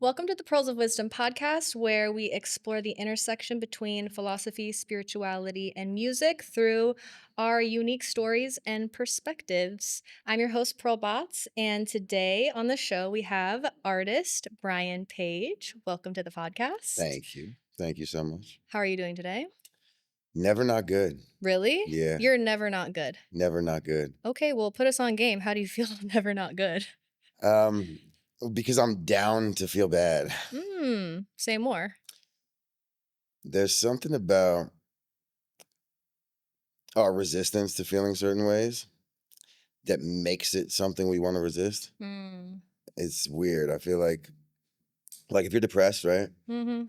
Welcome to the Pearls of Wisdom podcast, where we explore the intersection between philosophy, spirituality, and music through our unique stories and perspectives. I'm your host, Pearl Bots, and today on the show we have artist Bryan Page. Welcome to the podcast. Thank you. Thank you so much. How are you doing today? Never not good. Really? Yeah. You're never not good. Never not good. Okay, well, put us on game. How do you feel never not good? Because I'm down to feel bad. Say more. There's something about our resistance to feeling certain ways that makes it something we want to resist. It's weird. I feel like if you're depressed, right? Mm-hmm.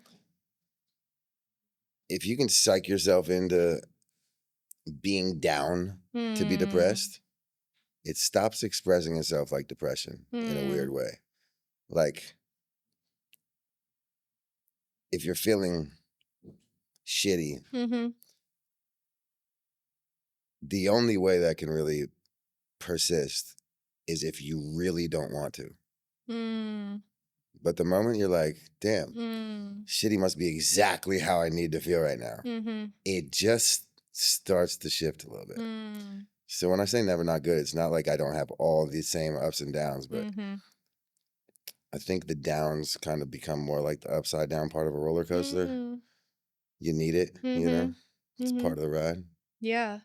If you can psych yourself into being down to be depressed, it stops expressing itself like depression in a weird way. Like, if you're feeling shitty, the only way that can really persist is if you really don't want to. But the moment you're like, damn, shitty must be exactly how I need to feel right now, it just starts to shift a little bit. So when I say never not good, it's not like I don't have all these same ups and downs, but I think the downs kind of become more like the upside down part of a roller coaster. You need it, you know? It's part of the ride. Yeah.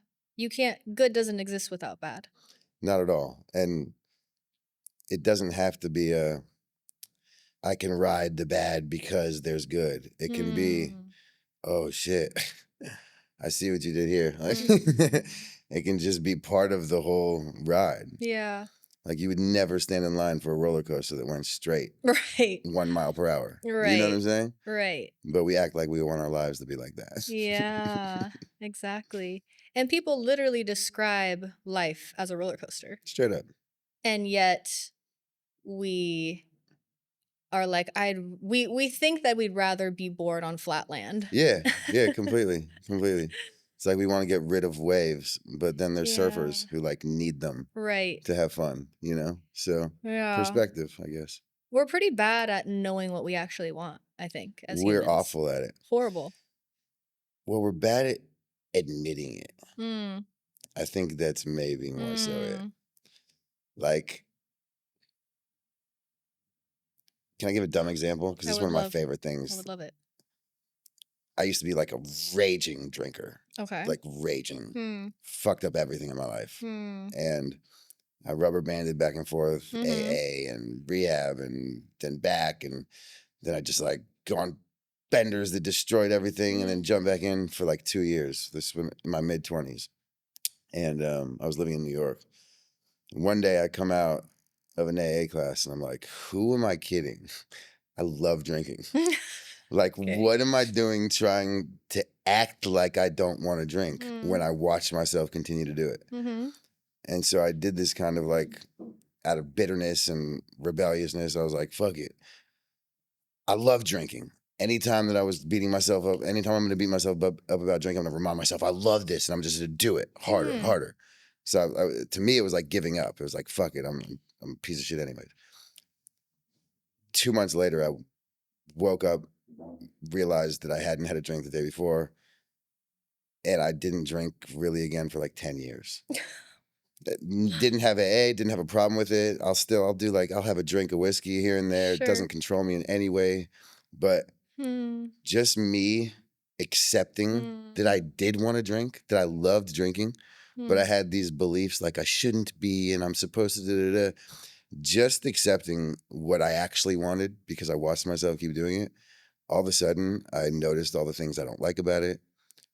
Good doesn't exist without bad. Not at all. And it doesn't have to be I can ride the bad because there's good. It can be, oh shit, I see what you did here. Like, it can just be part of the whole ride. Yeah. Like, you would never stand in line for a roller coaster that went straight. Right. 1 mile per hour. Right. You know what I'm saying? Right. But we act like we want our lives to be like that. Yeah, exactly. And people literally describe life as a roller coaster. Straight up. And yet we are like, we think that we'd rather be bored on flat land. Yeah, completely. It's like we want to get rid of waves, but then there's surfers who like need them to have fun, you know? So perspective, I guess. We're pretty bad at knowing what we actually want, I think, as humans. We're awful at it. Horrible. Well, we're bad at admitting it. I think that's maybe more so it. Like, can I give a dumb example? Because it's one of my favorite things. I would love it. I used to be like a raging drinker. Okay. Like raging. Fucked up everything in my life. And I rubber banded back and forth, AA and rehab and then back. And then I just like go on benders that destroyed everything and then jump back in for like 2 years. This was in my mid-20s. And I was living in New York. One day I come out of an AA class and I'm like, who am I kidding? I love drinking. Like, what am I doing trying to act like I don't want to drink when I watch myself continue to do it? And so I did this kind of like, out of bitterness and rebelliousness, I was like, fuck it. I love drinking. Anytime that I was beating myself up, anytime I'm going to beat myself up about drinking, I'm going to remind myself, I love this, and I'm just going to do it harder. So to me, it was like giving up. It was like, fuck it, I'm a piece of shit anyways. 2 months later, I woke up, realized that I hadn't had a drink the day before, and I didn't drink really again for like 10 years. Didn't have AA, didn't have a problem with it. I'll have a drink of whiskey here and there. It doesn't control me in any way. But just me accepting that I did want to drink, that I loved drinking, but I had these beliefs like I shouldn't be and I'm supposed to Just accepting what I actually wanted because I watched myself keep doing it. All of a sudden, I noticed all the things I don't like about it.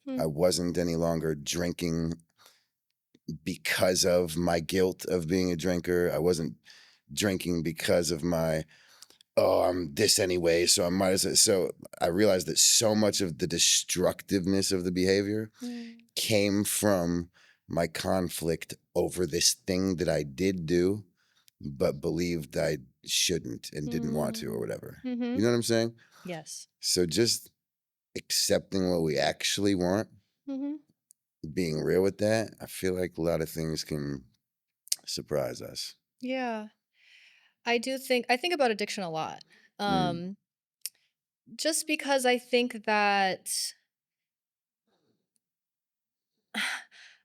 I wasn't any longer drinking because of my guilt of being a drinker. I wasn't drinking because of my, I'm this anyway, so I might as well. So I realized that so much of the destructiveness of the behavior came from my conflict over this thing that I did do, but believed I shouldn't and didn't want to or whatever. You know what I'm saying? Yes. So just accepting what we actually want, being real with that, I feel like a lot of things can surprise us. Yeah. I think about addiction a lot. Mm. Just because I think that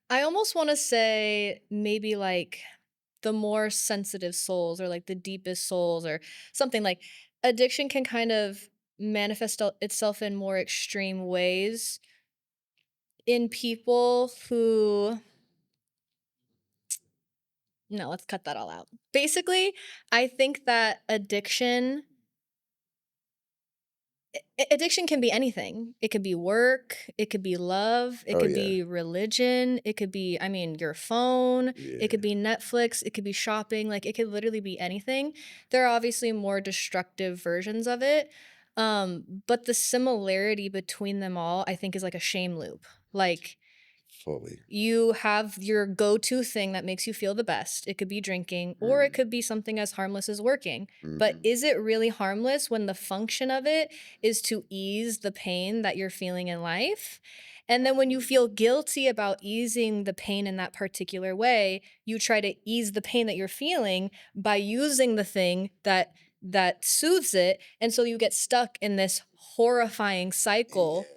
I almost want to say maybe like the more sensitive souls or like the deepest souls or something like addiction can kind of manifest itself in more extreme ways in people who no, let's cut that all out. Basically, I think that addiction can be anything. It could be work, it could be love, it Oh could yeah, be religion, it could be, I mean, your phone, it could yeah, be Netflix, it could be shopping, like it could literally be anything. There are obviously more destructive versions of it. But the similarity between them all, I think, is like a shame loop. Like fully. you have your go-to thing that makes you feel the best. It could be drinking, or it Mm. could be something as harmless as working. But Mm. is it really harmless when the function of it is to ease the pain that you're feeling in life? And then when you feel guilty about easing the pain in that particular way, you try to ease the pain that you're feeling by using the thing that soothes it, and so you get stuck in this horrifying cycle Yeah,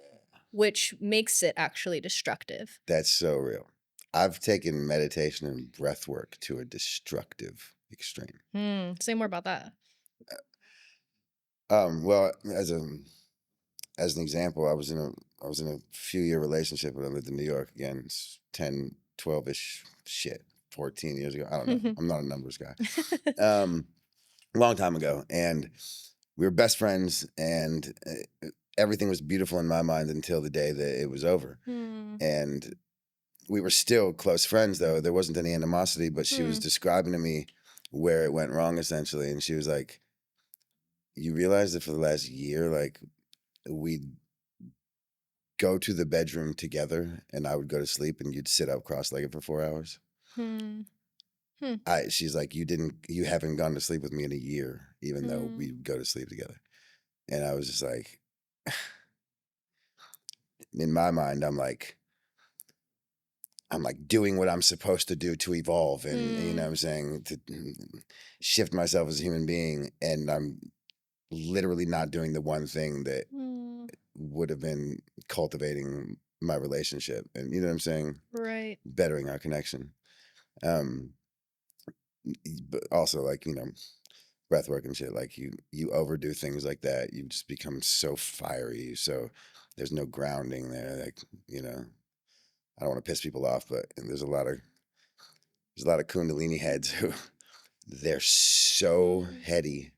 which makes it actually destructive. that's so real. I've taken meditation and breath work to a destructive extreme. Say more about that. Well, as an example, I was in a few year relationship when I lived in New York again, 10, 12-ish shit, 14 years ago. I don't know. I'm not a numbers guy. Um, long time ago, and we were best friends, and everything was beautiful in my mind until the day that it was over. Hmm. And we were still close friends, though. There wasn't any animosity, but she was Hmm. describing to me where it went wrong, essentially. And she was like, "You realize that for the last year, like, we'd go to the bedroom together, and I would go to sleep, and you'd sit up cross-legged for 4 hours." Hmm. Hmm. She's like, you haven't gone to sleep with me in a year, even though Hmm. we go to sleep together. And I was just like, in my mind, I'm like doing what I'm supposed to do to evolve, and you know Hmm. what I'm saying, to shift myself as a human being, and I'm literally not doing the one thing that Hmm. would have been cultivating my relationship, and you know what I'm saying, Right. bettering our connection. Um, but also, like, breath work and shit, like you overdo things like that, you just become so fiery. So there's no grounding there. Like, I don't want to piss people off, but there's a lot of Kundalini heads who they're so Hmm. heady,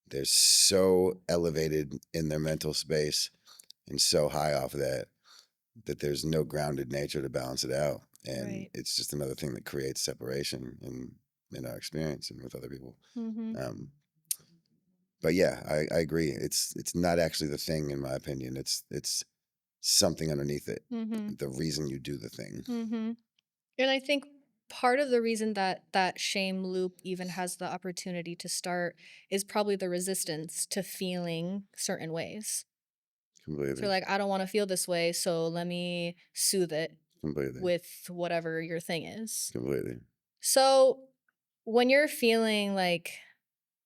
they're so elevated in their mental space and so high off of that there's no grounded nature to balance it out. And Right. it's just another thing that creates separation in our experience and with other people. Hmm. Um, but yeah, I agree. It's not actually the thing, in my opinion. It's something underneath it. Hmm. The reason you do the thing. Hmm. And I think part of the reason that that shame loop even has the opportunity to start is probably the resistance to feeling certain ways. So Completely. like, I don't want to feel this way, so let me soothe it Completely. with whatever your thing is. Completely. So when you're feeling like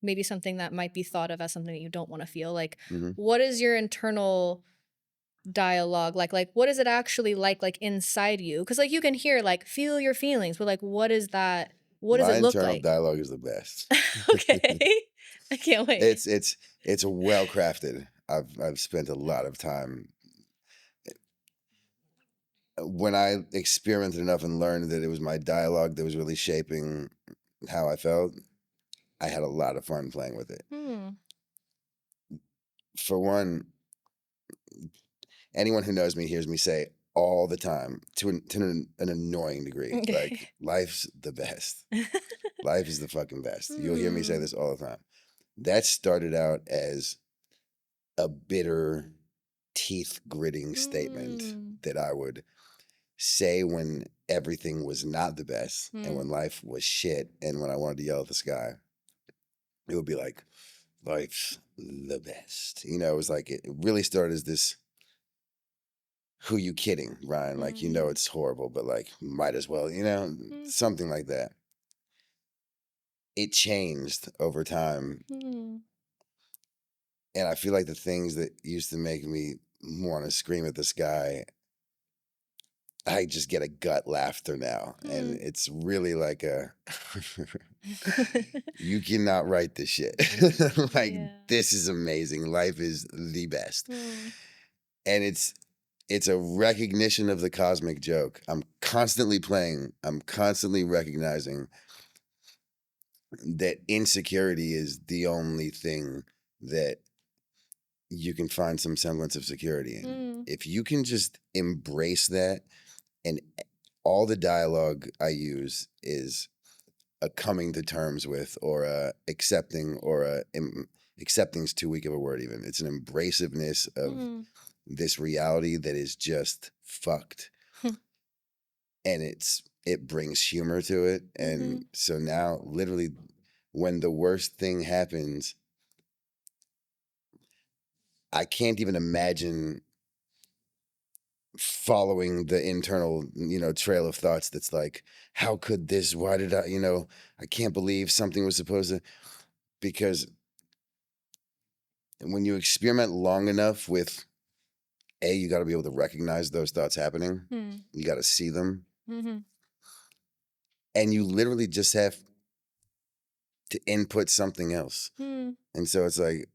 maybe something that might be thought of as something that you don't want to feel, like Hmm. what is your internal dialogue like? Like what is it actually like inside you? Because like you can hear like feel your feelings, but like what is that? What does My it look internal like? dialogue is the best. Okay. I can't wait. It's well crafted. I've spent a lot of time when I experimented enough and learned that it was my dialogue that was really shaping how I felt. I had a lot of fun playing with it. Hmm. For one, anyone who knows me hears me say all the time to an annoying degree, like, Okay. life's the best. Life is the fucking best. You'll hear me say Hmm. this all the time. That started out as a bitter, teeth gritting statement Hmm. that I would say when everything was not the best and Hmm. when life was shit and when I wanted to yell at the sky. It would be like, life's the best. It was like, it really started as this, who you kidding, Ryan? Like, Hmm. it's horrible, but like, might as well, Hmm. something like that. It changed over time Hmm. And I feel like the things that used to make me want to scream at the sky, I just get a gut laughter now. And it's really like you cannot write this shit. Like, this is amazing. Life is the best. And it's a recognition of the cosmic joke. I'm constantly recognizing that insecurity is the only thing that you can find some semblance of security in. If you can just embrace that, and all the dialogue I use is a coming to terms with, or a accepting, or accepting's too weak of a word even. It's an embraciveness of this reality that is just fucked. And it brings humor to it. And so now, literally, when the worst thing happens, I can't even imagine following the internal, trail of thoughts that's like, how could this, why did I can't believe something was supposed to, because when you experiment long enough with, you got to be able to recognize those thoughts happening. You got to see them. And you literally just have to input something else. And so it's like,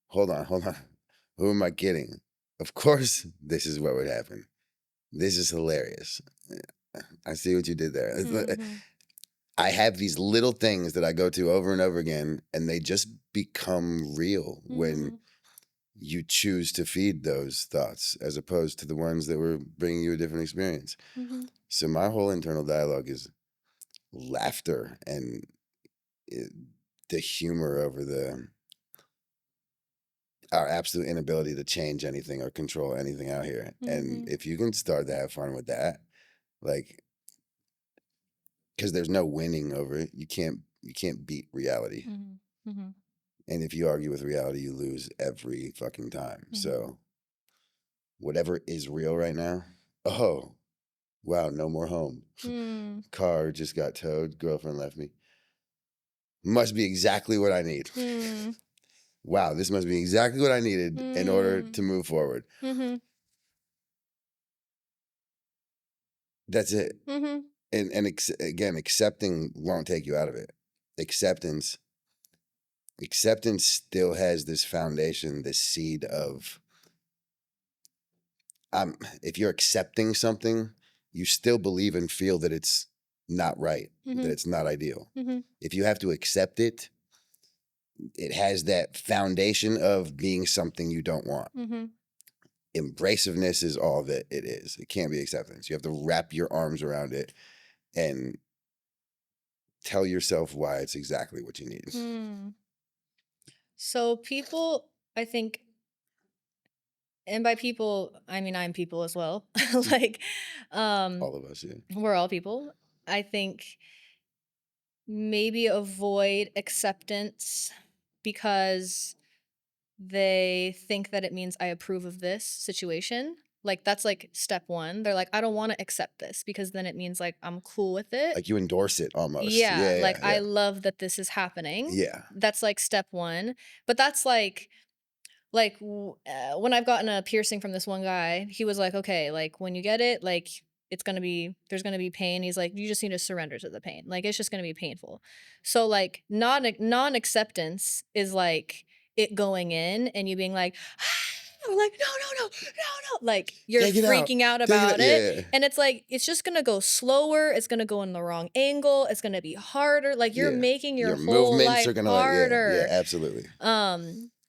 hold on. Who am I kidding? Of course, this is what would happen. This is hilarious. I see what you did there. I have these little things that I go to over and over again, and they just become real when you choose to feed those thoughts as opposed to the ones that were bringing you a different experience. So my whole internal dialogue is laughter and the humor over our absolute inability to change anything or control anything out here. And if you can start to have fun with that, like, because there's no winning over it. You can't beat reality. And if you argue with reality, you lose every fucking time. So whatever is real right now, oh, wow, no more home. Car just got towed. Girlfriend left me. Must be exactly what I need. Wow, this must be exactly what I needed in order to move forward. That's it. And again, accepting won't take you out of it. Acceptance still has this foundation, this seed of, if you're accepting something, you still believe and feel that it's not right, that it's not ideal. If you have to accept it, it has that foundation of being something you don't want. Embraciveness is all that it is. It can't be acceptance. You have to wrap your arms around it and tell yourself why it's exactly what you need. So people, I think, and by people, I mean I'm people as well. Like, All of us, yeah. we're all people. I think maybe avoid acceptance because they think that it means I approve of this situation. Like, that's like step one. They're like, I don't want to accept this because then it means like I'm cool with it. Like you endorse it almost. Yeah, Yeah, like yeah. I love that this is happening. Yeah. That's like step one. But that's like when I've gotten a piercing from this one guy, he was like, okay, like when you get it, like there's gonna be pain. He's like, you just need to surrender to the pain. Like it's just gonna be painful. So like non-acceptance is like it going in and you being like, or like, no. Like you're Take it out. freaking out Take it out. about it. Yeah. And it's like, it's just gonna go slower. It's gonna go in the wrong angle. It's gonna be harder. Like you're making your whole movements life are gonna harder. yeah, absolutely.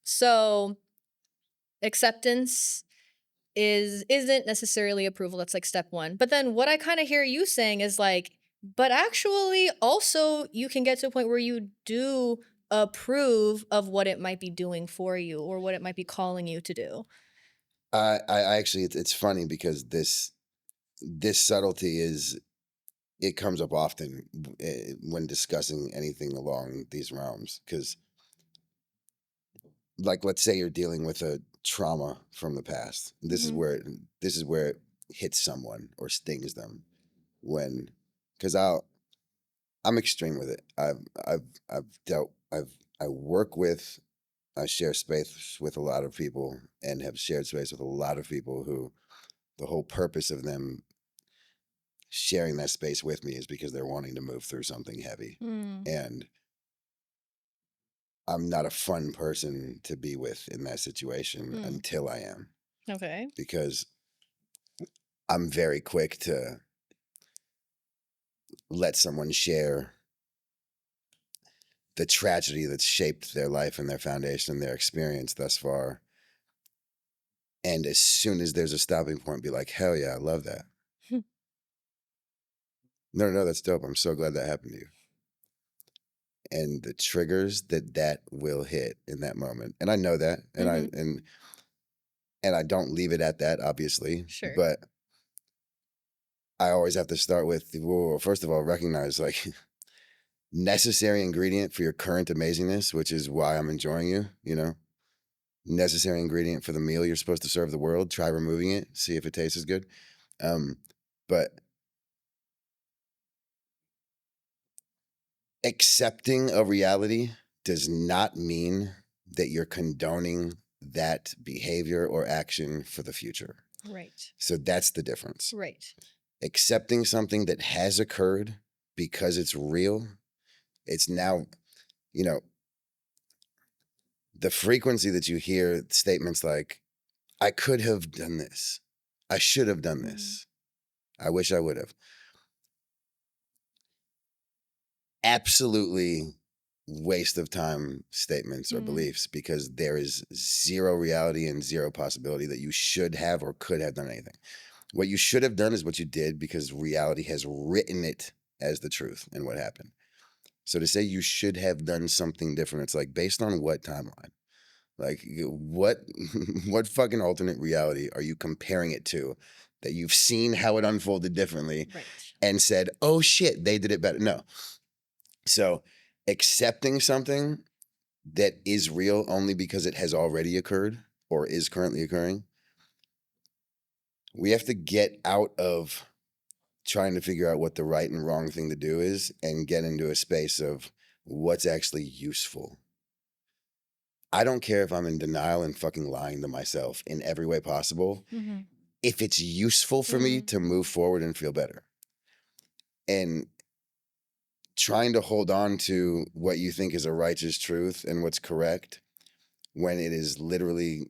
So acceptance isn't necessarily approval. That's like step one. But then what I kind of hear you saying is like, but actually also you can get to a point where you do approve of what it might be doing for you or what it might be calling you to do. I actually, it's funny because this subtlety it comes up often when discussing anything along these realms, because like, let's say you're dealing with a trauma from the past. This is where it hits someone or stings them, because I'm extreme with it. I work with I share space with a lot of people and have shared space with a lot of people who the whole purpose of them sharing that space with me is because they're wanting to move through something heavy. Mm. And I'm not a fun person to be with in that situation Mm. until I am, Okay. because I'm very quick to let someone share the tragedy that's shaped their life and their foundation and their experience thus far. And as soon as there's a stopping point, be like, hell yeah, I love that. No, no, that's dope. I'm so glad that happened to you. And the triggers that will hit in that moment. And I know that. And I don't leave it at that, obviously. Sure. But I always have to start with, well, first of all, recognize like necessary ingredient for your current amazingness, which is why I'm enjoying you, you know? Necessary ingredient for the meal you're supposed to serve the world. Try removing it, see if it tastes as good. But accepting a reality does not mean that you're condoning that behavior or action for the future. Right. So that's the difference. Right. Accepting something that has occurred because it's real, it's now, you know, the frequency that you hear statements like, I could have done this. I should have done this. I wish I would have. Absolutely waste of time statements or beliefs, because there is zero reality and zero possibility that you should have or could have done anything. What you should have done is what you did because reality has written it as the truth and what happened. So to say you should have done something different, it's like, based on what timeline? Like what what fucking alternate reality are you comparing it to that you've seen how it unfolded differently Right. and said, "Oh shit, they did it better." No. So accepting something that is real only because it has already occurred or is currently occurring, we have to get out of trying to figure out what the right and wrong thing to do is and get into a space of what's actually useful. I don't care if I'm in denial and fucking lying to myself in every way possible, if it's useful for me to move forward and feel better. And trying to hold on to what you think is a righteous truth and what's correct when it is literally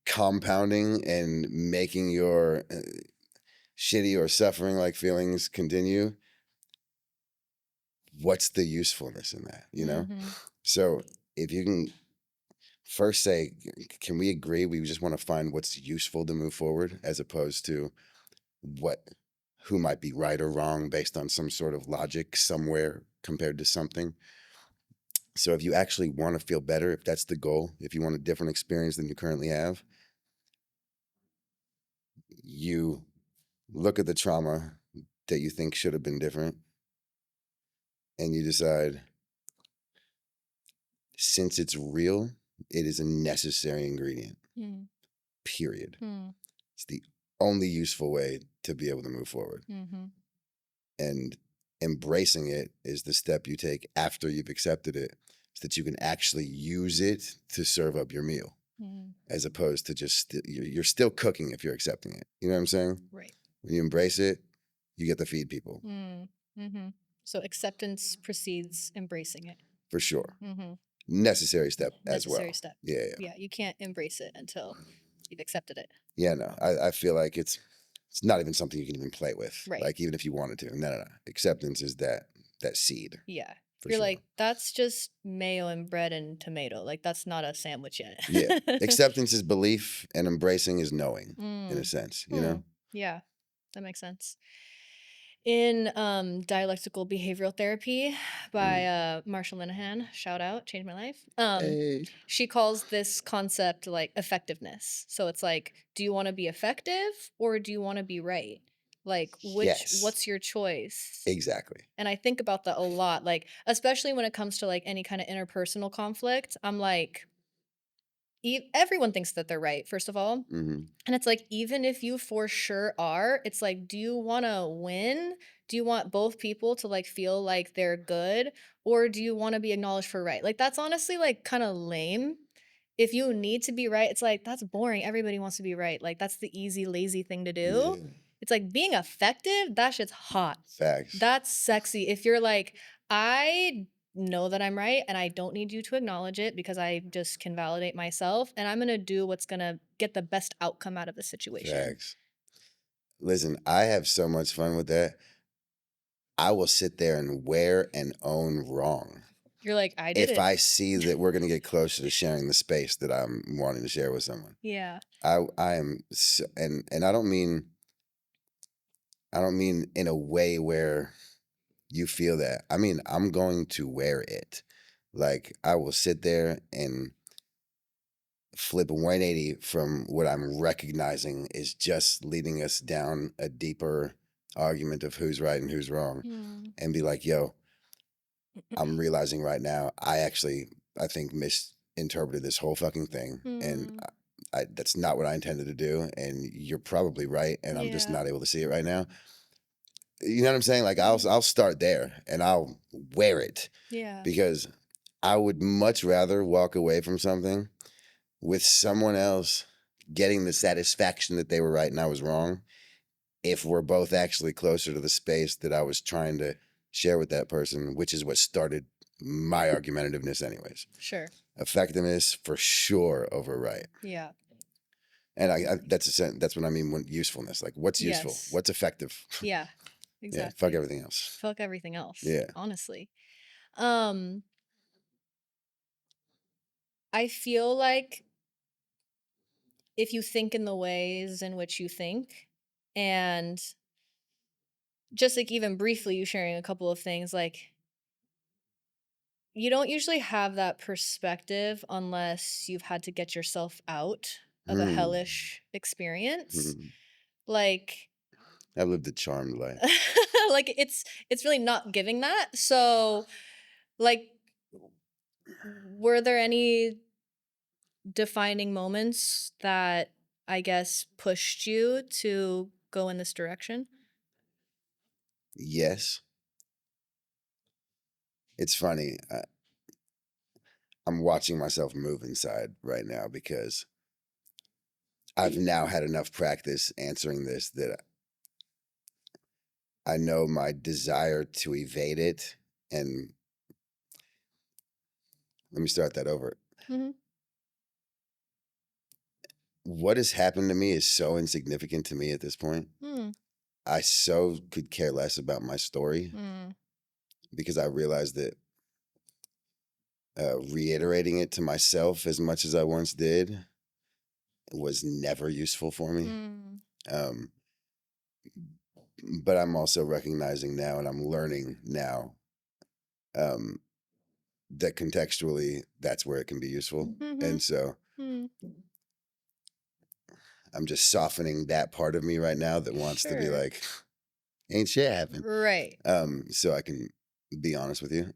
compounding and making your shitty or suffering like feelings continue, what's the usefulness in that, you know? So if you can first say, can we agree we just want to find what's useful to move forward, as opposed to what who might be right or wrong based on some sort of logic somewhere compared to something. So if you actually want to feel better, if that's the goal, if you want a different experience than you currently have, you look at the trauma that you think should have been different and you decide, since it's real, it is a necessary ingredient. Period. It's the only useful way to be able to move forward. And embracing it is the step you take after you've accepted it, so that you can actually use it to serve up your meal, as opposed to just you're still cooking if you're accepting it. You know what I'm saying? Right. When you embrace it, you get to feed people. So acceptance precedes embracing it. For sure. Necessary step as well. Necessary step. Yeah, yeah. Yeah, you can't embrace it until you've accepted it. Yeah, no, I feel like it's not even something you can even play with. Right. Like, even if you wanted to. No, no, no. Acceptance is that seed. Yeah. For You're sure. like, that's just mayo and bread and tomato. Like, that's not a sandwich yet. Yeah. Acceptance is belief and embracing is knowing, in a sense, you know? Yeah, that makes sense. In Dialectical Behavioral Therapy by Marsha Linehan, shout out, changed my life. Hey. She calls this concept like effectiveness. So it's like, do you want to be effective or do you want to be right? Like, Yes. what's your choice? Exactly. And I think about that a lot, like, especially when it comes to like any kind of interpersonal conflict. I'm like, everyone thinks that they're right, first of all. Hmm. And it's like, even if you for sure are, it's like, do you want to win? Do you want both people to like feel like they're good? Or do you want to be acknowledged for right? Like, that's honestly like kind of lame. If you need to be right, it's like, that's boring. Everybody wants to be right. Like, that's the easy, lazy thing to do. Yeah. It's like being effective, that shit's hot. Facts. That's sexy. If you're like, I know that I'm right and I don't need you to acknowledge it because I just can validate myself and I'm going to do what's going to get the best outcome out of the situation. Facts. Listen, I have so much fun with that. I will sit there and wear and own wrong. You're like, I did If it. I see that we're going to get closer to sharing the space that I'm wanting to share with someone. Yeah. I am so, and I don't mean in a way where you feel that. I mean, I'm going to wear it. Like I will sit there and flip 180 from what I'm recognizing is just leading us down a deeper argument of who's right and who's wrong Hmm. and be like, yo, I'm realizing right now, I think misinterpreted this whole fucking thing. And Hmm. that's not what I intended to do. And you're probably right. And I'm just Yeah. not able to see it right now. You know what I'm saying? Like I'll start there and I'll wear it Yeah. because I would much rather walk away from something with someone else getting the satisfaction that they were right and I was wrong if we're both actually closer to the space that I was trying to share with that person, which is what started my argumentativeness anyways. Sure. Effectiveness for sure over right. Yeah. And that's what I mean when usefulness. Like what's useful? Yes. What's effective? Yeah. Yeah, fuck Exactly. everything else. Fuck everything else, Yeah. honestly. Um, I feel like if you think in the ways in which you think, and just like even briefly you sharing a couple of things, like you don't usually have that perspective unless you've had to get yourself out of a Hmm. hellish experience. Hmm. Like I've lived a charmed life. like it's really not giving that. So like were there any defining moments that I guess pushed you to go in this direction? Yes. It's funny. I'm watching myself move inside right now because I've now had enough practice answering this that I know my desire to evade it. And let me start that over. Mhm. What has happened to me is so insignificant to me at this point. Mm. I so could care less about my story Mm. because I realized that reiterating it to myself as much as I once did was never useful for me. Mm. Um, but I'm also recognizing now and I'm learning now um, that contextually that's where it can be useful. And Mhm. so Mm. I'm just softening that part of me right now that wants to be Sure. like, ain't shit happened. Right. So I can be honest with you.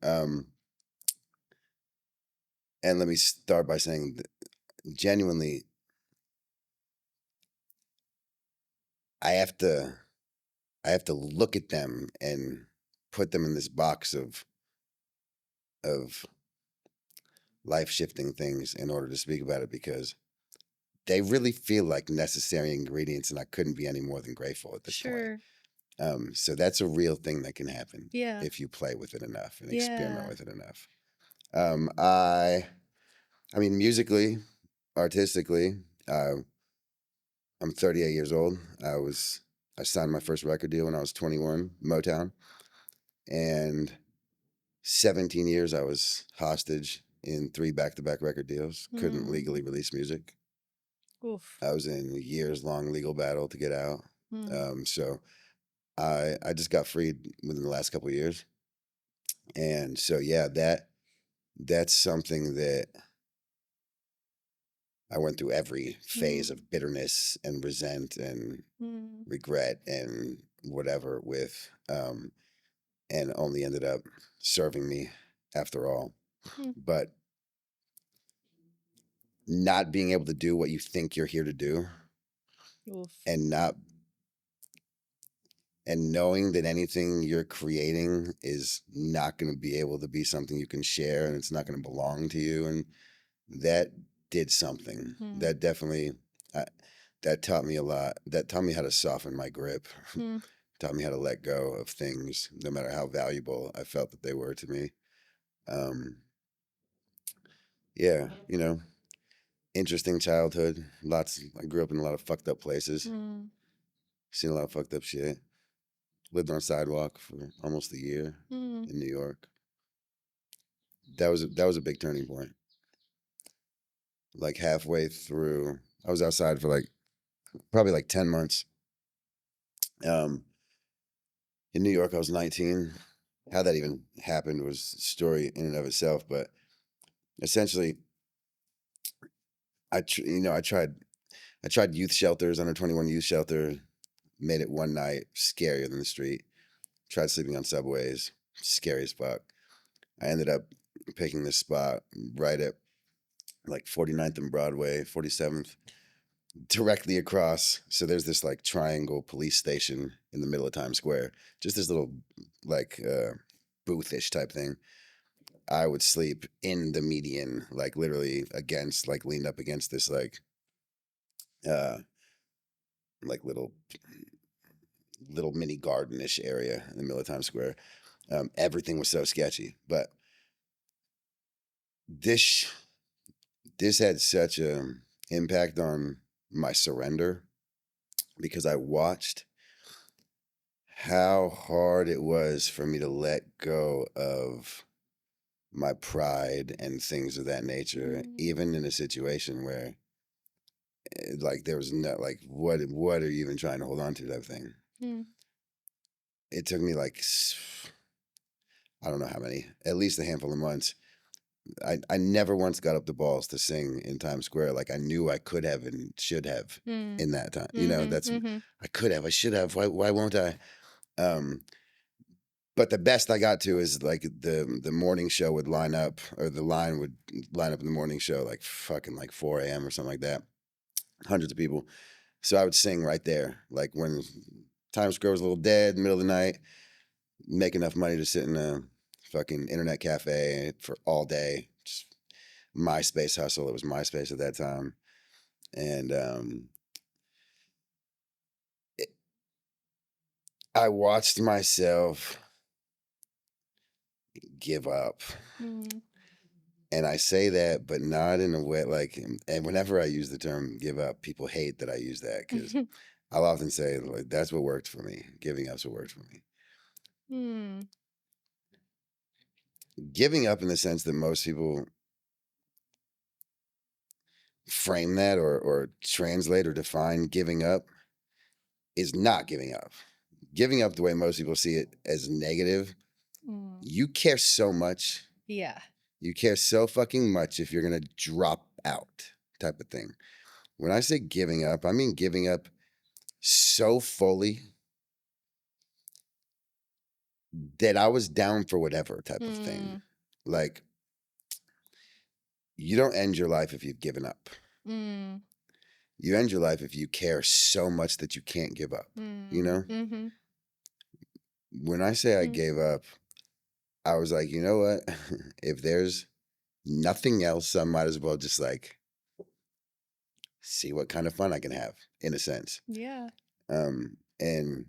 And let me start by saying that genuinely, I have to I have to look at them and put them in this box of life shifting things in order to speak about it because they really feel like necessary ingredients, and I couldn't be any more than grateful at this point. Sure. So that's a real thing that can happen Yeah. if you play with it enough and experiment Yeah. with it enough. Um, I, I mean, musically, artistically, I'm 38 years old. I signed my first record deal when I was 21, Motown, and 17 years I was hostage in 3 back-to-back record deals. Couldn't legally Mm. release music. Oof. I was in a years-long legal battle to get out. Mm. So I just got freed within the last couple of years. And so yeah, that's something that I went through every phase Mm. of bitterness and resent and Mm. regret and whatever with and only ended up serving me after all. Mm. But not being able to do what you think you're here to do, Oof. and not and knowing that anything you're creating is not going to be able to be something you can share, and it's not going to belong to you, and that did something. That definitely uh, that taught me a lot. That taught me how to soften my grip. Taught me how to let go of things, no matter how valuable I felt that they were to me. Um, yeah, interesting childhood. Lots. I grew up in a lot of fucked up places. Seen a lot of fucked up shit. Lived on a sidewalk for almost a year in New York. That was a big turning point. Like halfway through, I was outside for like probably like 10 months. Um, in New York, I was 19. How that even happened was a story in and of itself. But essentially, I tried youth shelters, under 21 youth shelter. Made it one night, scarier than the street. Tried sleeping on subways, scary as fuck. I ended up picking this spot right at like 49th and Broadway, 47th, directly across. So there's this like triangle police station in the middle of Times Square. Just this little like boothish type thing. I would sleep in the median, like literally against, like leaned up against this uh like little mini gardenish area in the middle of Times Square. Everything was so sketchy, but this this had such a impact on my surrender, because I watched how hard it was for me to let go of my pride and things of that nature, even in a situation where like there was no, like, what are you even trying to hold on to, type thing. It took me like I don't know how many, at least a handful of months. I never once got up the balls to sing in Times Square. Like I knew I could have and should have in that time. That's I could have, I should have. Why won't I? Um, but the best I got to is like the morning show would line up, or the line would line up in the morning show, like fucking like 4 a.m. or something like that. Hundreds of people. So I would sing right there. Like when Times Square was a little dead, middle of the night, make enough money to sit in a fucking internet cafe for all day. Just MySpace hustle. It was MySpace at that time. And I watched myself give up. And I say that, but not in a way like, and whenever I use the term give up, people hate that I use that, because I'll often say, like, that's what worked for me. Giving up's what worked for me. Giving up in the sense that most people frame that or translate or define giving up is not giving up. Giving up, the way most people see it, as negative. You care so much. Yeah. You care so fucking much if you're going to drop out, type of thing. When I say giving up, I mean giving up so fully that I was down for whatever, type of thing. Like, you don't end your life if you've given up. You end your life if you care so much that you can't give up, When I say I gave up, I was like, you know what? If there's nothing else, I might as well just like see what kind of fun I can have, in a sense. Yeah. And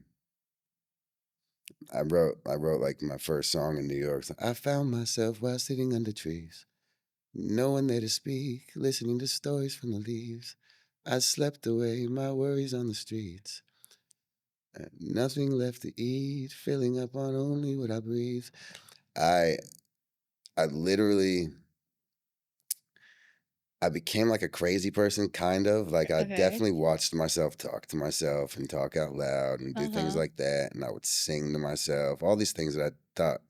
I wrote like my first song in New York. I found myself while sitting under trees, no one there to speak, listening to stories from the leaves. I slept away my worries on the streets. Nothing left to eat, filling up on only what I breathe. I I literally I became like a crazy person, kind of. Like I Okay. definitely watched myself talk to myself and talk out loud and do things like that. And I would sing to myself, all these things that I thought,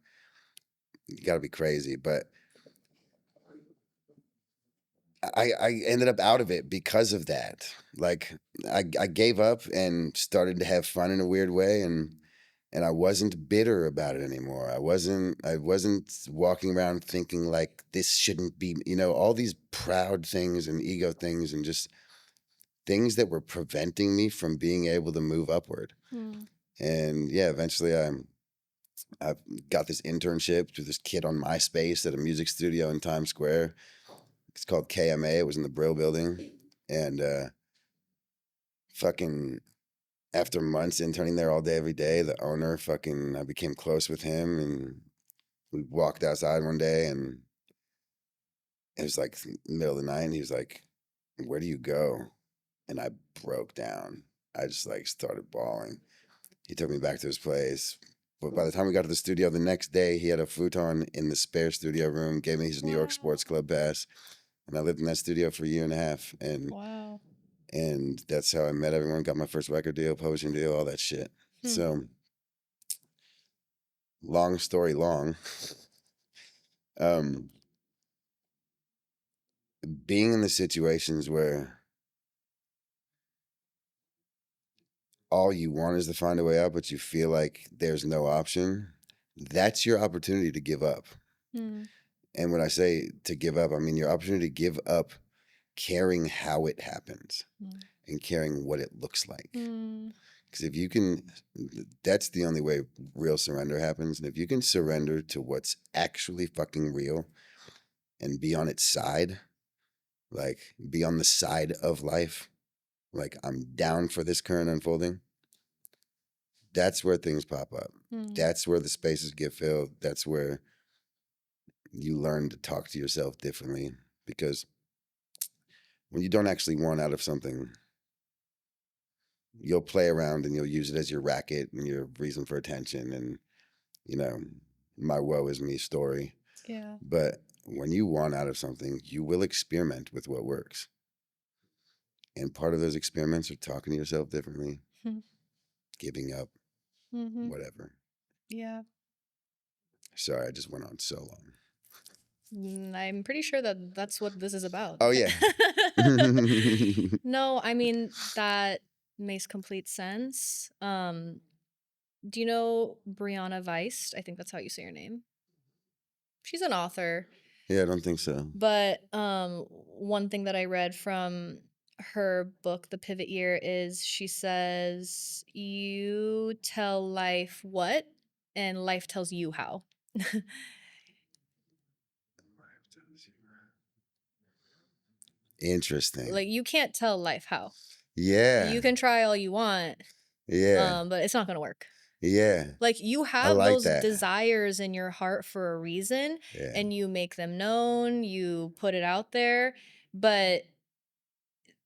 you gotta be crazy. But I ended up out of it because of that. Like I gave up and started to have fun in a weird way. And And I wasn't bitter about it anymore. I wasn't walking around thinking like this shouldn't be, all these proud things and ego things and just things that were preventing me from being able to move upward. And yeah, eventually I got this internship to this kid on MySpace at a music studio in Times Square. It's called KMA. It was in the Brill building. And fucking after months interning there all day, every day, the owner I became close with him, and we walked outside one day, and it was like middle of the night, and he was like, "Where do you go?" And I broke down. I just like started bawling. He took me back to his place. But by the time we got to the studio the next day, he had a futon in the spare studio room, gave me his New York Sports Club pass, and I lived in that studio for a year and a half. And that's how I met everyone, got my first record deal, publishing deal, all that shit. So, long story long, being in the situations where all you want is to find a way out, but you feel like there's no option, that's your opportunity to give up. And when I say to give up, I mean your opportunity to give up caring how it happens and caring what it looks like. Because if you can, that's the only way real surrender happens. And if you can surrender to what's actually fucking real and be on its side, like be on the side of life, like I'm down for this current unfolding, that's where things pop up. That's where the spaces get filled. That's where you learn to talk to yourself differently. Because when you don't actually want out of something, you'll play around and you'll use it as your racket and your reason for attention and, my woe is me story. Yeah. But when you want out of something, you will experiment with what works. And part of those experiments are talking to yourself differently, giving up, whatever. Yeah. Sorry, I just went on so long. I'm pretty sure that that's what this is about. Oh, yeah. No, I mean, that makes complete sense. Do you know Brianna Weist? I think that's how you say her name. She's an author. Yeah, I don't think so. But one thing that I read from her book, The Pivot Year, is she says, you tell life what, and life tells you how. Interesting. Like, you can't tell life how. Yeah. You can try all you want. Yeah. But it's not going to work. Yeah. Like, you I have like those that. desires in your heart for a reason, Yeah. and you make them known, you put it out there, but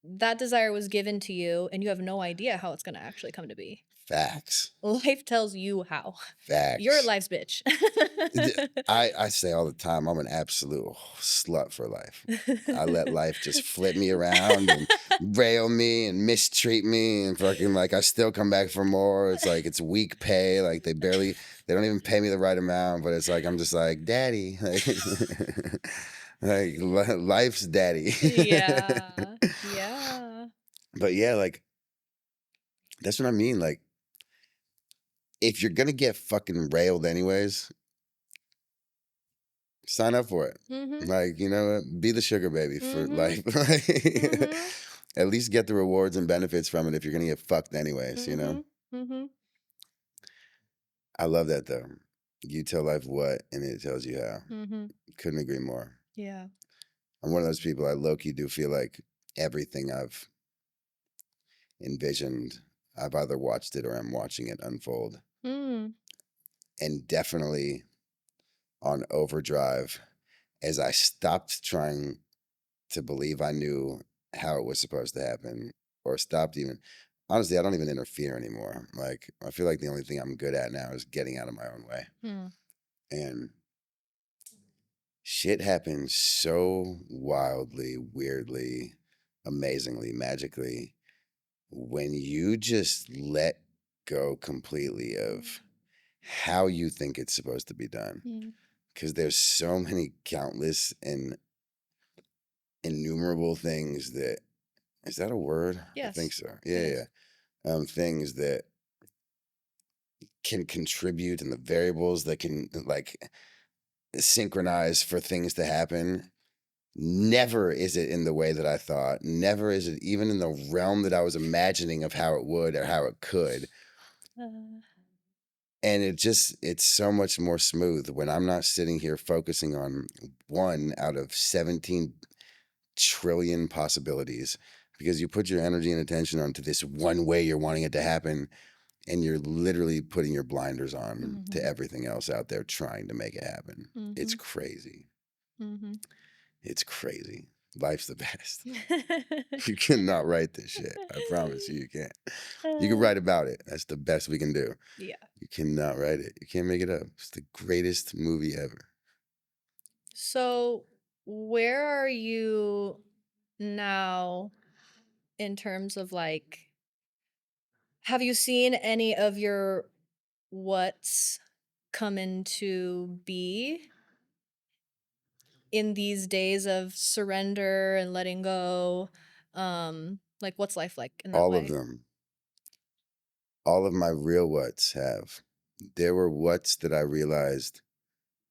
that desire was given to you, and you have no idea how it's going to actually come to be. Facts. Life tells you how. Facts. You're life's bitch. I say all the time, I'm an absolute slut for life. I let life just flip me around and rail me and mistreat me and fucking like I still come back for more. It's like it's weak pay. Like they don't even pay me the right amount, but it's like I'm just like, daddy. Like life's daddy. Yeah. Yeah. But yeah, like that's what I mean. Like if you're gonna get fucking railed anyways, sign up for it. Like, be the sugar baby for life. At least get the rewards and benefits from it if you're going to get fucked anyways, I love that though. You tell life what and it tells you how. Couldn't agree more. Yeah. I'm one of those people, I low-key do feel like everything I've envisioned, I've either watched it or I'm watching it unfold. And definitely on overdrive as I stopped trying to believe I knew how it was supposed to happen or stopped even. Honestly, I don't even interfere anymore. Like, I feel like the only thing I'm good at now is getting out of my own way. And shit happens so wildly, weirdly, amazingly, magically when you just let go completely of how you think it's supposed to be done. Because there's so many countless and innumerable things that, is that a word? Yes. I think so. Yeah. Things that can contribute and the variables that can like synchronize for things to happen. Never is it in the way that I thought. Never is it even in the realm that I was imagining of how it would or how it could. Uh, And it's so much more smooth when I'm not sitting here focusing on one out of 17 trillion possibilities, because you put your energy and attention onto this one way you're wanting it to happen, and you're literally putting your blinders on to mhm, everything else out there trying to make it happen. It's mhm, crazy. mhm. It's crazy. Life's the best. You cannot write this shit. I promise you, you can't. You can Uh, write about it. That's the best we can do. yeah. You cannot write it. You can't make it up. It's the greatest movie ever. So, where are you now in terms of like, have you seen any of your what's come into be in these days of surrender and letting go? Like, what's life like in that All of way? them. All of my real whats have. There were whats that I realized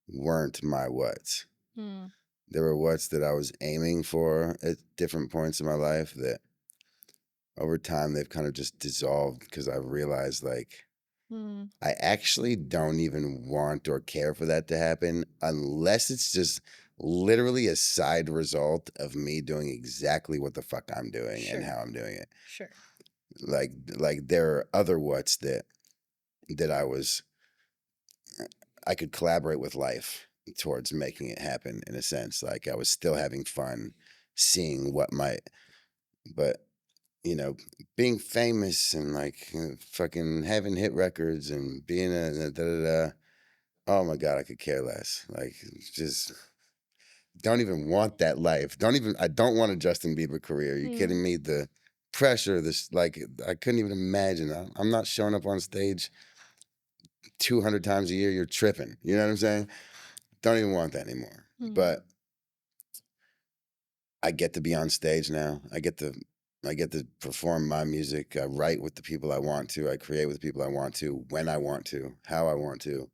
weren't my whats. Hmm. There were whats that I was aiming for at different points in my life that over time they've kind of just dissolved because I realized like Hmm. I actually don't even want or care for that to happen unless it's just literally a side result of me doing exactly what the fuck I'm doing and Sure. how I'm doing it. Sure. Like there are other whats that I could collaborate with life towards making it happen in a sense. Like I was still having fun seeing what might, but you know, being famous and like fucking having hit records and being a da da da. Oh my God, I could care less. Like, just don't even want that life. I don't want a Justin Bieber career. Are you Hmm. kidding me? The pressure, like, I couldn't even imagine. I'm not showing up on stage 200 times a year. You're tripping. You know what I'm saying? Don't even want that anymore. Hmm. But I get to be on stage now. I get to perform my music. I write with the people I want to. I create with the people I want to, when I want to, how I want to.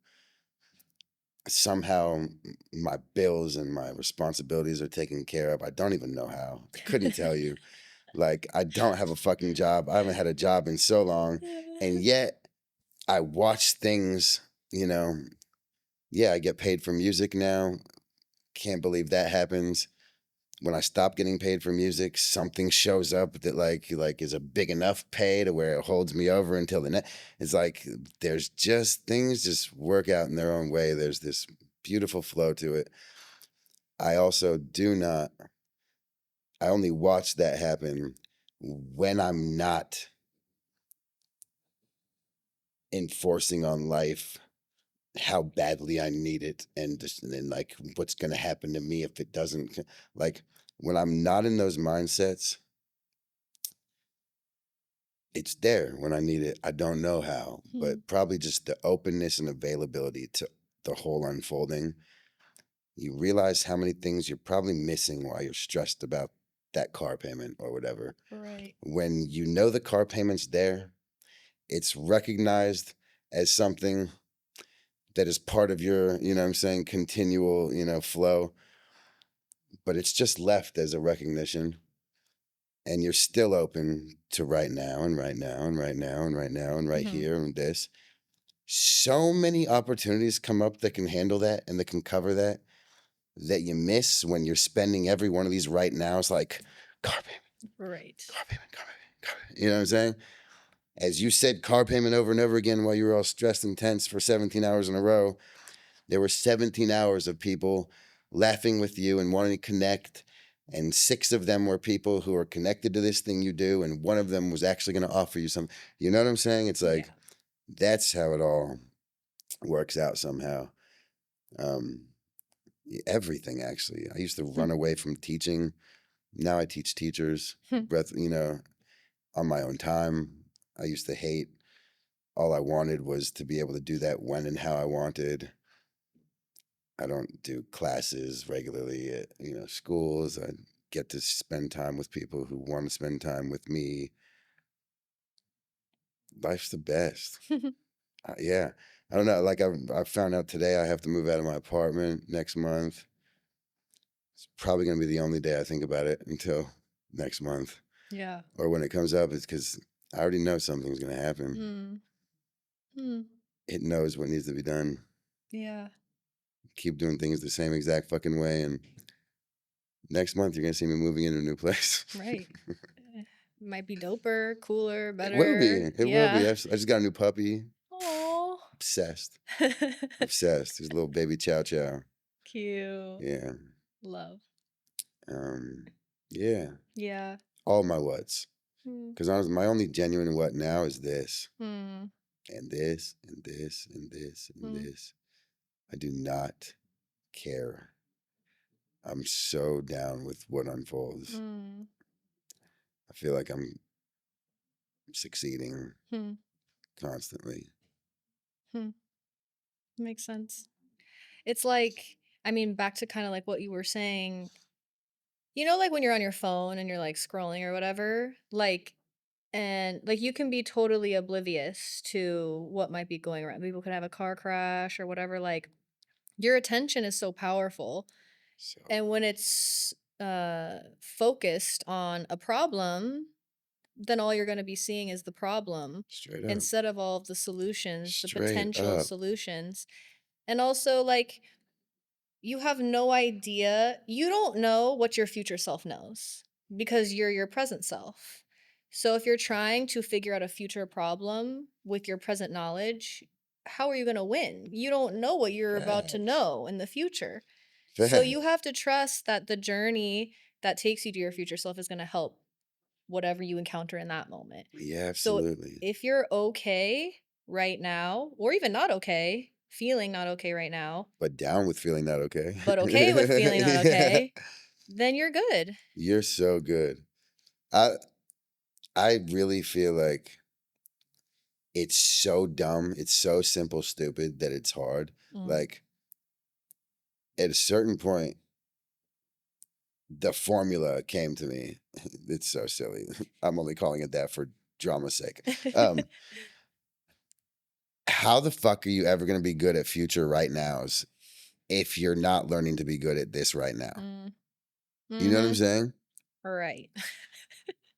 Somehow my bills and my responsibilities are taken care of. I don't even know how. I couldn't tell you. Like I don't have a fucking job. I haven't had a job in so long. And yet I watch things, you know, yeah, I get paid for music now. Can't believe that happens. When I stop getting paid for music, something shows up that like is a big enough pay to where it holds me over until the next. It's like there's just things just work out in their own way. There's this beautiful flow to it. I also do not. I only watch that happen when I'm not enforcing on life how badly I need it, and then like what's going to happen to me if it doesn't. Like when I'm not in those mindsets, it's there when I need it. I don't know how, Hmm. but probably just the openness and availability to the whole unfolding. You realize how many things you're probably missing while you're stressed about that car payment or whatever. Right. When you know the car payment's there, it's recognized as something that is part of your, you know what I'm saying, continual, flow, but it's just left as a recognition. And you're still open to right now and right now and right now and right now and right Hmm. here and this. So many opportunities come up that can handle that and that can cover that that you miss when you're spending every one of these right nows like car payment, Right. car payment, car payment, car payment. You know what I'm saying? As you said car payment over and over again while you were all stressed and tense for 17 hours in a row, there were 17 hours of people laughing with you and wanting to connect. And 6 of them were people who are connected to this thing you do. And one of them was actually going to offer you something. You know what I'm saying? It's like, Yeah. that's how it all works out somehow. Um, everything, actually. I used to run away from teaching. Now I teach teachers, on my own time. I used to hate. All I wanted was to be able to do that when and how I wanted. I don't do classes regularly at, schools. I get to spend time with people who want to spend time with me. Life's the best. Yeah. I don't know. Like I found out today I have to move out of my apartment next month. It's probably going to be the only day I think about it until next month. Yeah. Or when it comes up, it's because I already know something's going to happen. Mm. Hmm. It knows what needs to be done. Yeah. Keep doing things the same exact fucking way. And next month, you're going to see me moving into a new place. Right. Might be doper, cooler, It will be. better. It will be. Yeah. I just got a new puppy. Oh. Obsessed. Obsessed. His little baby Chow Chow. Cute. Yeah. Love. Um, yeah. Yeah. All my whats. Hmm. Because my only genuine what now is this. Hmm. And this, and this, and this, and Hmm. this. I do not care. I'm so down with what unfolds. Hmm. I feel like I'm succeeding Hmm. constantly. Hmm. Makes sense. It's like, I mean, back to kind of like what you were saying, like when you're on your phone and you're like scrolling or whatever, like, and like you can be totally oblivious to what might be going around. People could have a car crash or whatever. Like, your attention is so powerful. So And when it's focused on a problem, then all you're going to be seeing is the problem straight up. instead of all of the solutions, the Straight potential up. solutions. And also, like, you have no idea. You don't know what your future self knows because you're your present self. So if you're trying to figure out a future problem with your present knowledge, how are you going to win? You don't know what you're about to Facts. know in the future. So you Facts. have to trust that the journey that takes you to your future self is going to help whatever you encounter in that moment. Yeah, So absolutely. if you're okay right now, or even not okay, feeling not okay right now, But down with feeling not okay. but okay with feeling not Yeah. okay, then you're good. You're so good. I I really feel like it's so dumb. It's so simple, stupid that it's hard. Mm. Like at a certain point, the formula came to me. It's so silly. I'm only calling it that for drama's sake. Um, how the fuck are you ever going to be good at future right nows if you're not learning to be good at this right now? Mm. You know what I'm Mhm. saying? Right.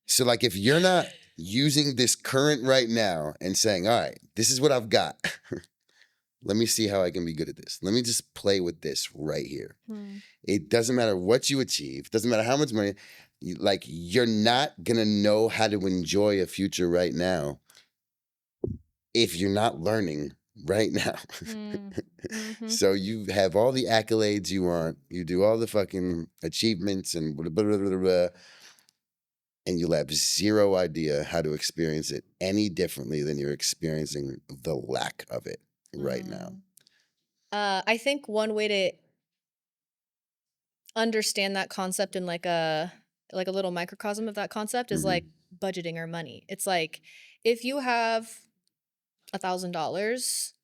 So, like, if you're not using this current right now and saying, all right, this is what I've got. Let me see how I can be good at this. Let me just play with this right here. Hmm. It doesn't matter what you achieve, doesn't matter how much money, like, you're not gonna know how to enjoy a future right now if you're not learning right now. Mm. Mhm. So you have all the accolades you want, you do all the fucking achievements and blah, blah, blah, blah, blah, and you'll have zero idea how to experience it any differently than you're experiencing the lack of it right now. Mm. I think one way to understand that concept in like a little microcosm of that concept is Hmm. like budgeting or money. It's like if you have $1,000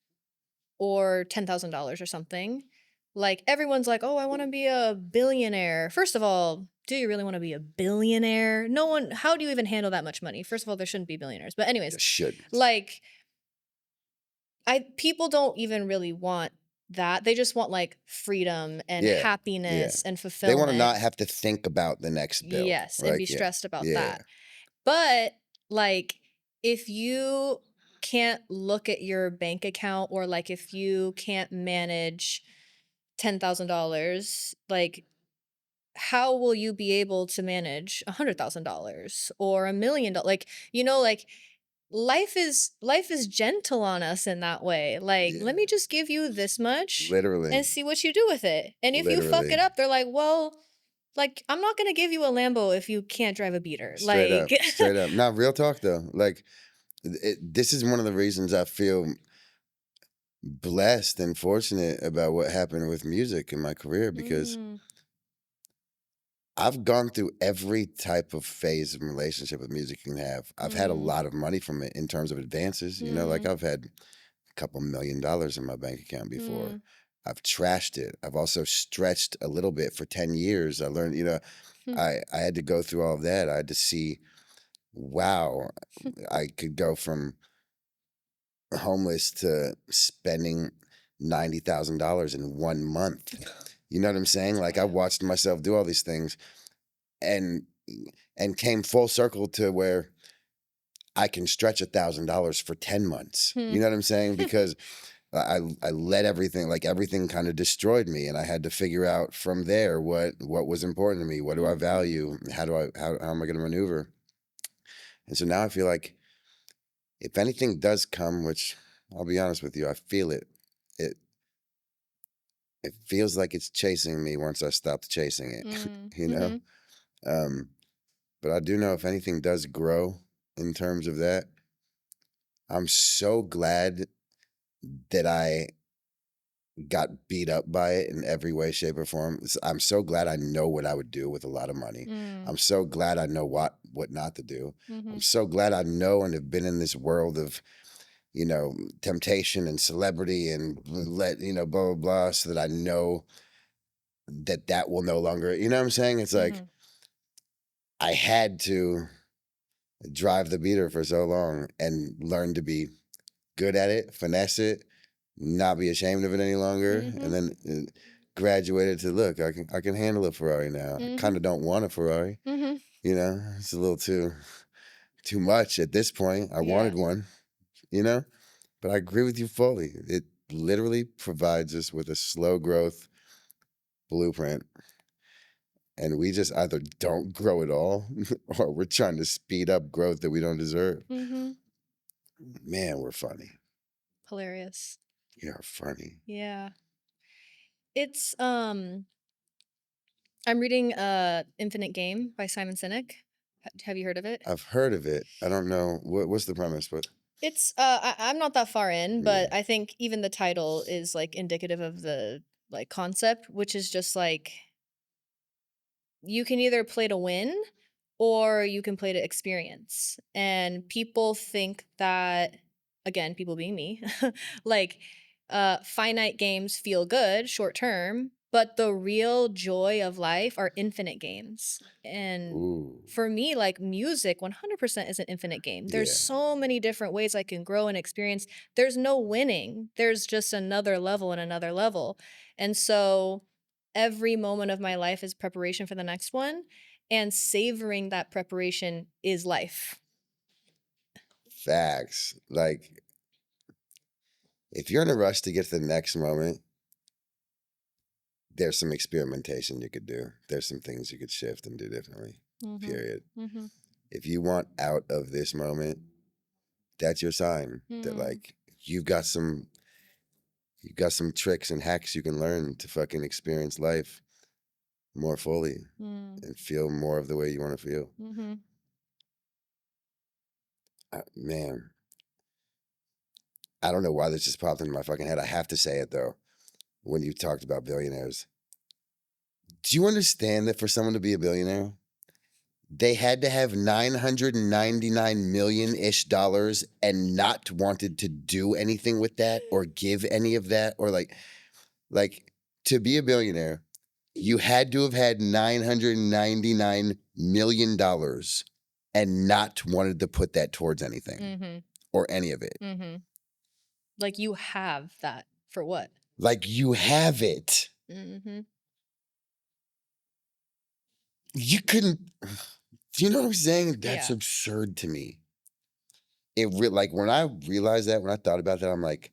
or $10,000 or something, like everyone's like, "Oh, I want to be a billionaire." First of all, do you really want to be a billionaire? No one, how do you even handle that much money? First of all, there shouldn't be billionaires. But anyways, You shouldn't. like I people don't even really want that. They just want like freedom and Yeah. Yeah. happiness and They want to fulfillment. not have to think about the next bill. Yes, and Right. be Yeah. stressed about Yeah. that. But like if you can't look at your bank account or like if you can't manage $10,000, like how will you be able to manage $100,000 or $1 million? Like, like life is gentle on us in that way. Like, let Yeah. me just give you this much Literally. and see what you do with it. And if you fuck it Literally. up, they're like, well, like, I'm not gonna give you a Lambo if you can't drive a beater. Straight up. Like, Straight up. Not real talk though. Like, this is one of the reasons I feel blessed and fortunate about what happened with music in my career because mm, I've gone through every type of phase of relationship with music you can have. I've had a mm, lot of money from it in terms of advances. Like mm, I've had a couple $1 million in my bank account before. mm, I've trashed it. I've also stretched a little bit for 10 years. I learned, hmm, I had to go through all of that. I had to see, wow, I could go from homeless to spending $90,000 in 1 month. You know what I'm saying? Like I watched myself do all these things and came full circle to where I can stretch $1,000 for 10 months. Hmm. You know what I'm saying? Because I let everything, like everything kind of destroyed me, and I had to figure out from there what was important to me. What do I value? How am I going to maneuver? And so now I feel like if anything does come, which I'll be honest with you, I feel it. It it feels like it's chasing me once I stopped chasing it, Mm. you know? Mm-hmm. Um, but I do know if anything does grow in terms of that, I'm so glad that I got beat up by it in every way, shape, or form. I'm so glad I know what I would do with a lot of money. Mm. I'm so glad I know what not to do. Mm-hmm. I'm so glad I know and have been in this world of, temptation and celebrity and blah, blah, blah, so that I know that will no longer, you know what I'm saying? It's like Mm-hmm. I had to drive the beater for so long and learn to be good at it, finesse it, not be ashamed of it any longer, Mm-hmm. and then graduated to look. I can handle a Ferrari now. I Mm-hmm. kind of don't want a Ferrari. Mm-hmm. It's a little too much at this point. I Yeah. wanted one, you know, but I agree with you fully. It literally provides us with a slow growth blueprint, and we just either don't grow at all, or we're trying to speed up growth that we don't deserve. Mm-hmm. Man, we're funny. Hilarious. You're funny. Yeah. It's I'm reading Infinite Game by Simon Sinek. Have you heard of it? I've heard of it. I don't know what's the premise, but It's I'm not that far in, yeah. but I think even the title is like indicative of the like concept, which is just like you can either play to win or you can play to experience. And people think that, again, people being me, like finite games feel good short term, but the real joy of life are infinite games. And Ooh, for me, like music 100% is an infinite game. There's yeah. so many different ways I can grow and experience. There's no winning. There's just another level and another level. And so every moment of my life is preparation for the next one, and savoring that preparation is life. Facts. Like, if you're in a rush to get to the next moment, there's some experimentation you could do. There's some things you could shift and do differently. Mhm. Period. Mhm. If you want out of this moment, that's your sign that Mm. like you've got some tricks and hacks you can learn to fucking experience life more fully Mm. and feel more of the way you want to feel. Mhm. Man, I don't know why this just popped into my fucking head. I have to say it though. When you talked about billionaires, do you understand that for someone to be a billionaire, they had to have 999 million ish dollars and not wanted to do anything with that or give any of that or like to be a billionaire, you had to have had 999 million dollars and not wanted to put that towards anything Mhm. or any of it. Mhm. Like you have that for what? Like you have it. Mhm. You couldn't. Do you know what I'm saying? That's Yeah. absurd to me. Like when I realized that, when I thought about that, I'm like,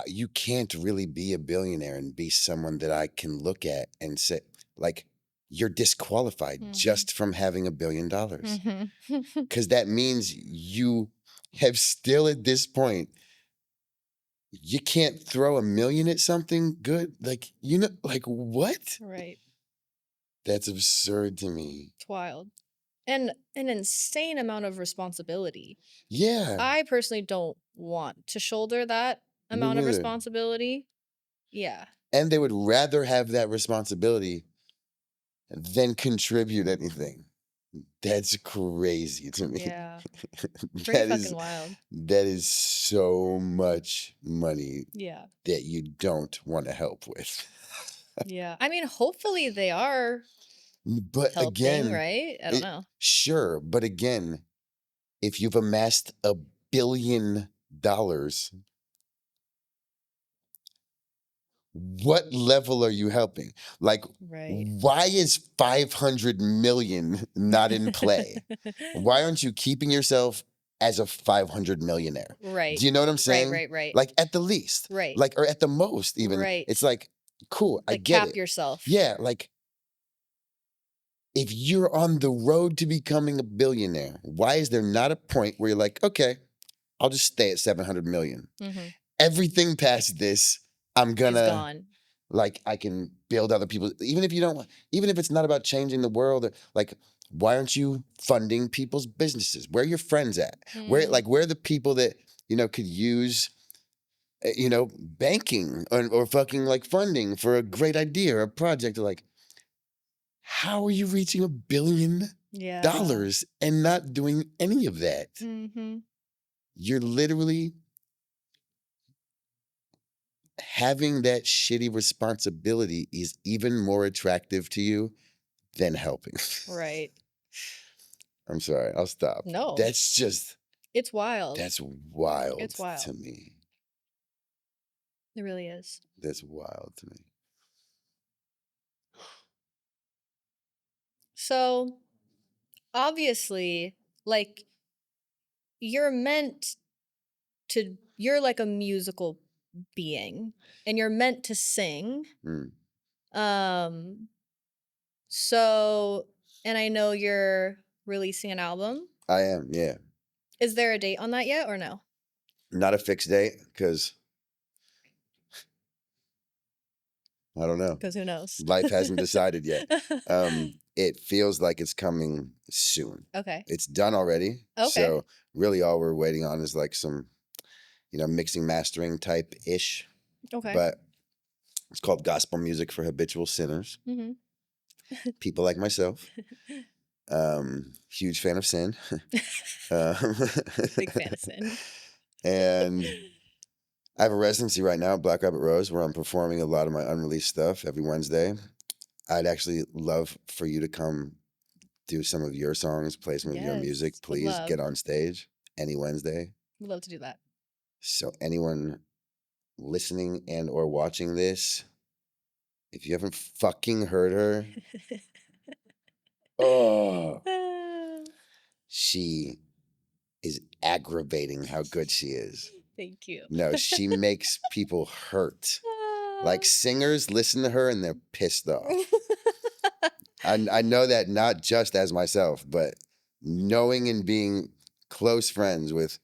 you can't really be a billionaire and be someone that I can look at and say, like, you're disqualified Mhm. just from having $1 billion. Mhm. Because that means you have still at this point, you can't throw 1 million at something good. Like, like what? Right. That's absurd to me. It's wild. And an insane amount of responsibility. Yeah, I personally don't want to shoulder that me amount of neither. responsibility. Yeah. And they would rather have that responsibility than contribute anything. That's crazy to me. Yeah. Pretty That fucking is wild. that is so much money Yeah. that you don't want to help with. Yeah. I mean, hopefully they are But helping, again, right? I don't know. sure, but again, if you've amassed $1 billion, what level are you helping? Like, Right. why is 500 million not in play? Why aren't you keeping yourself as a 500 millionaire? Right. Do you know what I'm Right, saying? right, right. Like, at the least, Right. like, or at the most, even. Right. It's like, cool, I Like, get cap it. yourself. Yeah, like, if you're on the road to becoming a billionaire, why is there not a point where you're like, okay, I'll just stay at 700 million. Mhm. Everything past this, I'm Is gonna, gone. like, I can build other people, even if you don't, even if it's not about changing the world, or, like, why aren't you funding people's businesses? Where are your friends at? Where, Mm. like, where are the people that, could use, banking or fucking like funding for a great idea or a project? Or like, how are you reaching $1 billion Yeah. and not doing any of that? Mhm. You're literally having that shitty responsibility is even more attractive to you than helping. Right. I'm sorry, I'll stop. No. That's just, It's wild. that's wild It's to wild. me. It really is. That's wild to me. So, obviously, like, you're meant you're like a musical being, and you're meant to sing. Mm. Um, so, and I know you're releasing an album. I am, yeah. Is there a date on that yet or no? Not a fixed date, because I don't know. Because who knows? Life hasn't decided yet. It feels like it's coming soon. Okay. It's done already. Okay. So really all we're waiting on is like some, mixing, mastering type ish. Okay. But it's called Gospel Music for Habitual Sinners. Mhm. People like myself. Huge fan of sin. Big fan of sin. And I have a residency right now at Black Rabbit Rose where I'm performing a lot of my unreleased stuff every Wednesday. I'd actually love for you to come do some of your songs, play some of your music. Yes. Would Please love. get on stage any Wednesday. Would love to do that. So anyone listening and or watching this, if you haven't fucking heard her, oh, she is aggravating how good she is. Thank you. No, she makes people hurt. Like, singers listen to her and they're pissed off. I know that not just as myself, but knowing and being close friends with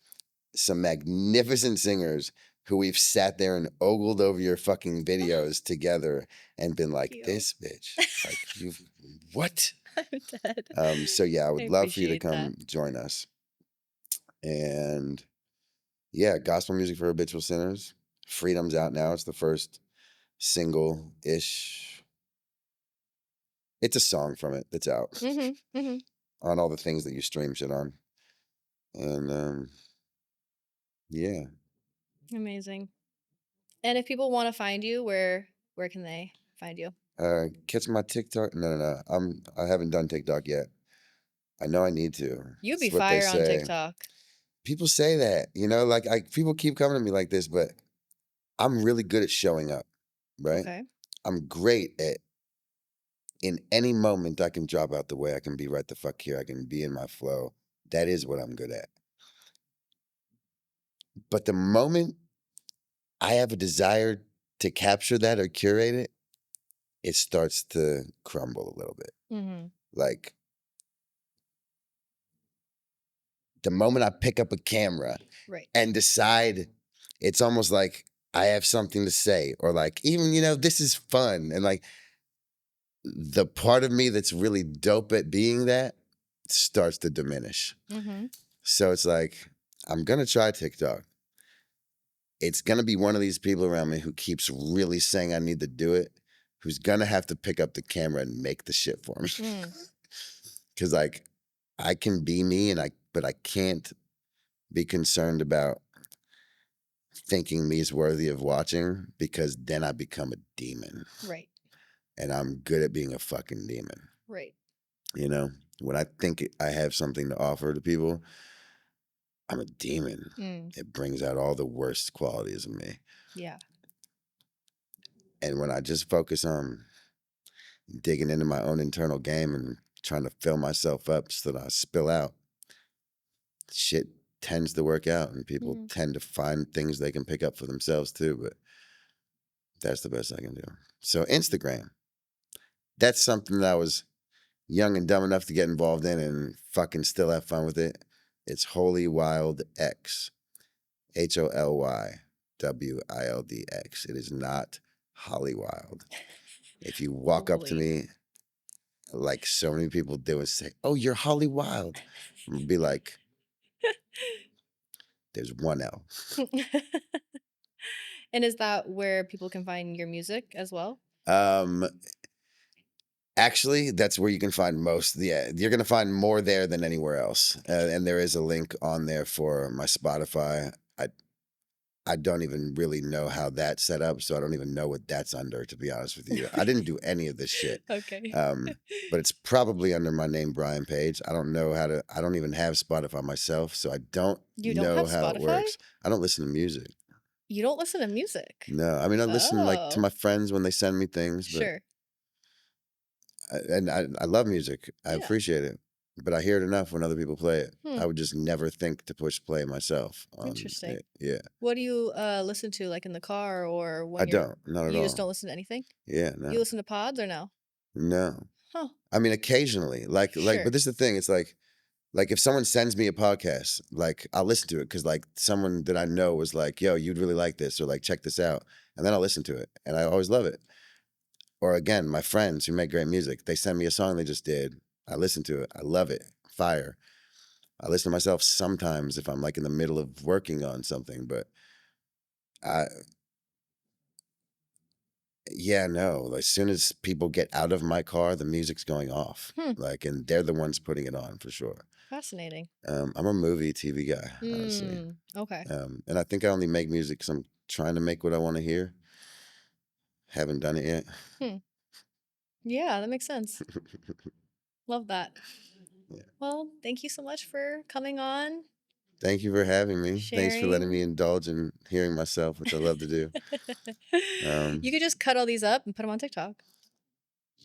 some magnificent singers who we've sat there and ogled over your fucking videos together and been like, you. this bitch, like, you've, what? I'm dead. So yeah, I would love for you to appreciate that. come join us. And yeah, Gospel Music for Habitual Sinners. Freedom's out now. It's the first single-ish. It's a song from it that's out on all the things that you stream shit on. And yeah. Amazing. And if people want to find you, where can they find you? Catch my TikTok. No. I haven't done TikTok yet. I know I need to. You'd be It's what they fire on say. TikTok. People say that, like people keep coming to me like this, but I'm really good at showing up, right? Okay. I'm great at, in any moment I can drop out the way. I can be right the fuck here. I can be in my flow. That is what I'm good at. But the moment I have a desire to capture that or curate it, it starts to crumble a little bit. Like, the moment I pick up a camera and decide, it's almost like I have something to say, or like, even, this is fun. And like, the part of me that's really dope at being that starts to diminish. So it's like, I'm going to try TikTok. It's going to be one of these people around me who keeps really saying I need to do it, who's going to have to pick up the camera and make the shit for me. Because like, I can be me, but I can't be concerned about thinking me is worthy of watching, because then I become a demon. Right. And I'm good at being a fucking demon. Right. When I think I have something to offer to people, I'm a demon. It brings out all the worst qualities in me. Yeah. And when I just focus on digging into my own internal game and trying to fill myself up so that I spill out, shit tends to work out and people tend to find things they can pick up for themselves too. But that's the best I can do. So Instagram, that's something that I was young and dumb enough to get involved in and fucking still have fun with it. It's Holy Wild X. HOLYWILDX. It is not Holly Wild. If you walk up to Holy. me, like so many people do, and say, "Oh, you're Holly Wild," I'm gonna be like, "There's one L." And is that where people can find your music as well? Um, Actually, that's where you can find most. Yeah, you're gonna find more there than anywhere else, and there is a link on there for my Spotify. I don't even really know how that's set up, so I don't even know what that's under, to be honest with you. I didn't do any of this shit. Okay. But it's probably under my name, Bryan Page. I don't know how to, I don't even have Spotify myself, so I don't You don't know have how it Spotify? works. I don't listen to music. You don't listen to music? No, I mean, I listen like to Oh, my friends when they send me things, but, sure. and I love music. I Yeah. appreciate it, but I hear it enough when other people play it. Hmm. I would just never think to push play myself on Interesting. it. Yeah, What do you listen to, like in the car or I when don't, not at you just all. don't listen to anything? Yeah, no, You listen to pods or no? no. Huh. I mean, occasionally, but Sure. this is the thing. It's like if someone sends me a podcast, like I'll listen to it because like someone that I know was like, "Yo, you'd really like this," or like, "Check this out," and then I'll listen to it, and I always love it. Or again, my friends who make great music, they send me a song they just did. I listen to it. I love it. Fire. I listen to myself sometimes if I'm like in the middle of working on something, but I, yeah, no. As soon as people get out of my car, the music's going off. Hmm. Like, and they're the ones putting it on for sure. Fascinating. I'm a movie TV guy, honestly. Okay. And I think I only make music because I'm trying to make what I want to hear. Haven't done it yet. Hmm. Yeah, that makes sense. Love that. Yeah. Well, thank you so much for coming on, Thank you for having me. Thanks for letting me sharing. indulge in hearing myself, which I love to do. You Um, could just cut all these up and put them on TikTok.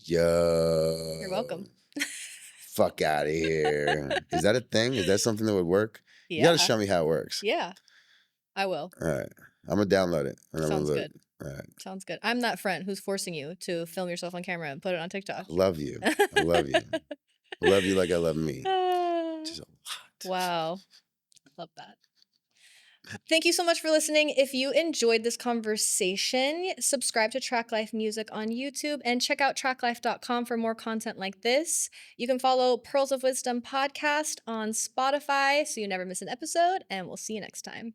You're yo, welcome. fuck out of here. Is that a thing? Is that something that would work? You got to Yeah. show me how it works. Yeah, I will. All right. I'm going to download it and I'm going Sounds to look. good. All right. Sounds good. I'm that friend who's forcing you to film yourself on camera and put it on I TikTok. love you. I love you. I love you like I love me. Ah, Just a lot. wow. Love that. Thank you so much for listening. If you enjoyed this conversation, subscribe to Traklife Music on YouTube and check out traklife.com for more content like this. You can follow Pearls of Wisdom podcast on Spotify so you never miss an episode, and we'll see you next time.